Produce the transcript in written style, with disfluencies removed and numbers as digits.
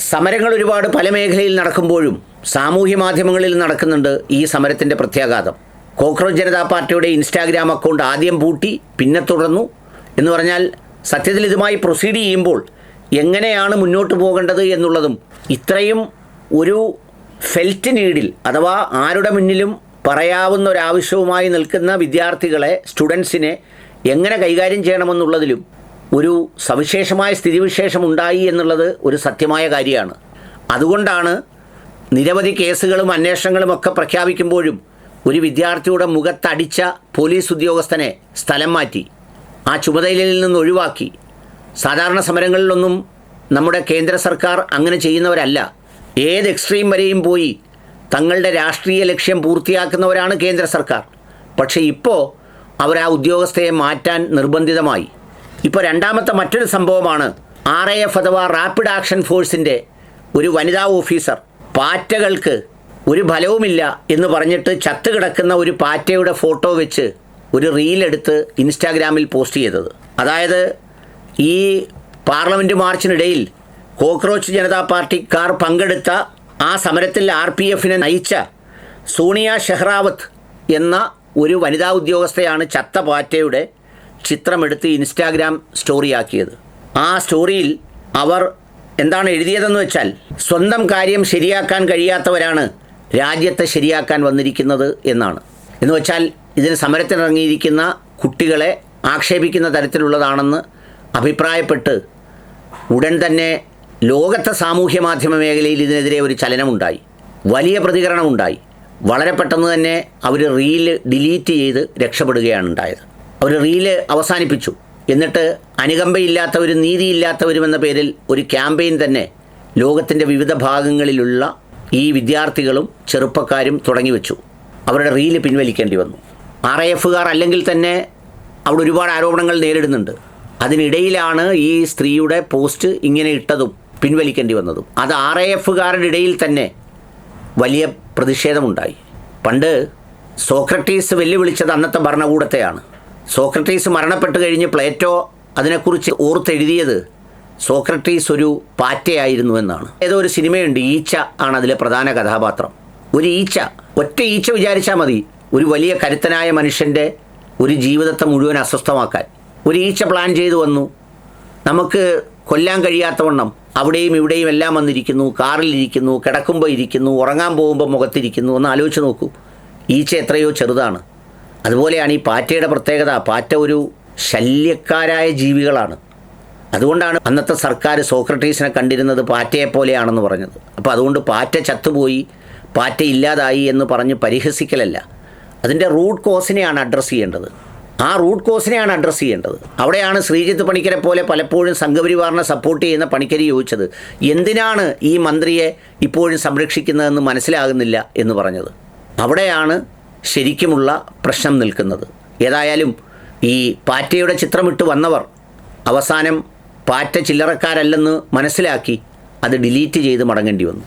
സമരങ്ങൾ ഒരുപാട് പല മേഖലയിൽ നടക്കുമ്പോഴും സാമൂഹ്യ മാധ്യമങ്ങളിൽ നടക്കുന്നുണ്ട് ഈ സമരത്തിൻ്റെ പ്രത്യാഘാതം. കോക്രോച്ച് ജനതാ പാർട്ടിയുടെ ഇൻസ്റ്റാഗ്രാം അക്കൗണ്ട് ആദ്യം പൂട്ടി, പിന്നെ തുടർന്നു എന്ന് പറഞ്ഞാൽ സത്യത്തിൽ ഇതുമായി പ്രൊസീഡ് ചെയ്യുമ്പോൾ എങ്ങനെയാണ് മുന്നോട്ട് പോകേണ്ടത് എന്നുള്ളതും ഇത്രയും ഒരു ഫെൽറ്റ് നീഡിൽ അഥവാ ആരുടെ മുന്നിലും പറയാവുന്ന ഒരാവശ്യവുമായി നിൽക്കുന്ന വിദ്യാർത്ഥികളെ, സ്റ്റുഡൻസിനെ എങ്ങനെ കൈകാര്യം ചെയ്യണമെന്നുള്ളതിലും ഒരു സവിശേഷമായ സ്ഥിതിവിശേഷം ഉണ്ടായി എന്നുള്ളത് ഒരു സത്യമായ കാര്യമാണ്. അതുകൊണ്ടാണ് നിരവധി കേസുകളും അന്വേഷണങ്ങളും ഒക്കെ പ്രഖ്യാപിക്കുമ്പോഴും ഒരു വിദ്യാർത്ഥിയുടെ മുഖത്തടിച്ച പോലീസ് ഉദ്യോഗസ്ഥനെ സ്ഥലം മാറ്റി, ആ ചുമതലയിൽ നിന്ന് ഒഴിവാക്കി. സാധാരണ സമരങ്ങളിലൊന്നും നമ്മുടെ കേന്ദ്ര സർക്കാർ അങ്ങനെ ചെയ്യുന്നവരല്ല. ഏത് എക്സ്ട്രീം വരെയും പോയി തങ്ങളുടെ രാഷ്ട്രീയ ലക്ഷ്യം പൂർത്തിയാക്കുന്നവരാണ് കേന്ദ്ര സർക്കാർ. പക്ഷേ ഇപ്പോൾ അവർ ആ ഉദ്യോഗസ്ഥയെ മാറ്റാൻ നിർബന്ധിതമായി. ഇപ്പോൾ രണ്ടാമത്തെ മറ്റൊരു സംഭവമാണ് RAF അഥവാ റാപ്പിഡ് ആക്ഷൻ ഫോഴ്സിൻ്റെ ഒരു വനിതാ ഓഫീസർ പാറ്റകൾക്ക് ഒരു ഫലവുമില്ല എന്ന് പറഞ്ഞിട്ട് ചത്തുകിടക്കുന്ന ഒരു പാറ്റയുടെ ഫോട്ടോ വെച്ച് ഒരു റീലെടുത്ത് ഇൻസ്റ്റാഗ്രാമിൽ പോസ്റ്റ് ചെയ്തത്. അതായത് ഈ പാർലമെൻറ്റ് മാർച്ചിനിടയിൽ കോക്രോച്ച് ജനതാ പാർട്ടിക്കാർ പങ്കെടുത്ത ആ സമരത്തിൽ RPFനെ നയിച്ച സോണിയ ഷെഹ്റാവത്ത് എന്ന ഒരു വനിതാ ഉദ്യോഗസ്ഥയാണ് ചത്ത പാറ്റയുടെ ചിത്രമെടുത്ത് ഇൻസ്റ്റാഗ്രാം സ്റ്റോറിയാക്കിയത്. ആ സ്റ്റോറിയിൽ അവർ എന്താണ് എഴുതിയതെന്ന് വെച്ചാൽ, സ്വന്തം കാര്യം ശരിയാക്കാൻ കഴിയാത്തവരാണ് രാജ്യത്തെ ശരിയാക്കാൻ വന്നിരിക്കുന്നത് എന്നാണ്. എന്ന് വെച്ചാൽ ഇതിന് സമരത്തിനിറങ്ങിയിരിക്കുന്ന കുട്ടികളെ ആക്ഷേപിക്കുന്ന തരത്തിലുള്ളതാണെന്ന് അഭിപ്രായപ്പെട്ട് ഉടൻ തന്നെ ലോകത്തെ സാമൂഹ്യ മാധ്യമ മേഖലയിൽ ഇതിനെതിരെ ഒരു ചലനമുണ്ടായി, വലിയ പ്രതികരണമുണ്ടായി. വളരെ പെട്ടെന്ന് തന്നെ അവർ റീല് ഡിലീറ്റ് ചെയ്ത് രക്ഷപ്പെടുകയാണ് ഉണ്ടായത്. അവർ റീല് അവസാനിപ്പിച്ചു. എന്നിട്ട് അനുകമ്പയില്ലാത്തവരും നീതിയില്ലാത്തവരും എന്ന പേരിൽ ഒരു ക്യാമ്പയിൻ തന്നെ ലോകത്തിൻ്റെ വിവിധ ഭാഗങ്ങളിലുള്ള ഈ വിദ്യാർത്ഥികളും ചെറുപ്പക്കാരും തുടങ്ങിവെച്ചു. അവരുടെ റീല് പിൻവലിക്കേണ്ടി വന്നു. RAFകാർ അല്ലെങ്കിൽ തന്നെ അവിടെ ഒരുപാട് ആരോപണങ്ങൾ നേരിടുന്നുണ്ട്. അതിനിടയിലാണ് ഈ സ്ത്രീയുടെ പോസ്റ്റ് ഇങ്ങനെ ഇട്ടതും പിൻവലിക്കേണ്ടി വന്നതും. അത് RAFകാരുടെ ഇടയിൽ തന്നെ വലിയ പ്രതിഷേധമുണ്ടായി. പണ്ട് സോക്രട്ടീസ് വെല്ലുവിളിച്ചത് അന്നത്തെ ഭരണകൂടത്തെയാണ്. സോക്രട്ടീസ് മരണപ്പെട്ട് കഴിഞ്ഞ് പ്ലേറ്റോ അതിനെക്കുറിച്ച് ഓർത്തെഴുതിയത് സോക്രട്ടീസ് ഒരു പാറ്റയായിരുന്നു എന്നാണ്. ഏതോ ഒരു സിനിമയുണ്ട്, ഈച്ച ആണ് അതിലെ പ്രധാന കഥാപാത്രം. ഒരു ഈച്ച, ഒറ്റ ഈച്ച വിചാരിച്ചാൽ മതി ഒരു വലിയ കരുത്തനായ മനുഷ്യൻ്റെ ഒരു ജീവിതത്തെ മുഴുവൻ അസ്വസ്ഥമാക്കാൻ. ഒരു ഈച്ച പ്ലാൻ ചെയ്തു വന്നു, നമുക്ക് കൊല്ലാൻ കഴിയാത്തവണ്ണം അവിടെയും ഇവിടെയും എല്ലാം വന്നിരിക്കുന്നു, കാറിലിരിക്കുന്നു, കിടക്കുമ്പോൾ ഇരിക്കുന്നു, ഉറങ്ങാൻ പോകുമ്പോൾ മുഖത്തിരിക്കുന്നു. ഒന്ന് ആലോചിച്ച് നോക്കൂ, ഈച്ച എത്രയോ ചെറുതാണ്. അതുപോലെയാണ് ഈ പാറ്റയുടെ പ്രത്യേകത. പാറ്റ ഒരു ശല്യക്കാരായ ജീവികളാണ്. അതുകൊണ്ടാണ് അന്നത്തെ സർക്കാർ സോക്രട്ടീസിനെ കണ്ടിരുന്നത് പാറ്റയെപ്പോലെയാണെന്ന് പറഞ്ഞത്. അപ്പോൾ അതുകൊണ്ട് പാറ്റ ചത്തുപോയി, പാറ്റ ഇല്ലാതായി എന്ന് പറഞ്ഞ് പരിഹസിക്കലല്ല, അതിൻ്റെ റൂട്ട് കോസിനെയാണ് അഡ്രസ്സ് ചെയ്യേണ്ടത്. ആ റൂട്ട് കോസിനെയാണ് അഡ്രസ്സ് ചെയ്യേണ്ടത്. അവിടെയാണ് ശ്രീജിത്ത് പണിക്കരെ പോലെ പലപ്പോഴും സംഘപരിവാറിനെ സപ്പോർട്ട് ചെയ്യുന്ന പണിക്കർ ചോദിച്ചത്, എന്തിനാണ് ഈ മന്ത്രിയെ ഇപ്പോഴും സംരക്ഷിക്കുന്നതെന്ന് മനസ്സിലാകുന്നില്ല എന്ന് പറഞ്ഞത്. അവിടെയാണ് ശരിക്കുമുള്ള പ്രശ്നം നിൽക്കുന്നത്. ഏതായാലും ഈ പാറ്റയുടെ ചിത്രമിട്ട് വന്നവർ അവസാനം പാറ്റ ചില്ലറക്കാരല്ലെന്ന് മനസ്സിലാക്കി അത് ഡിലീറ്റ് ചെയ്ത് മടങ്ങേണ്ടി വന്നു.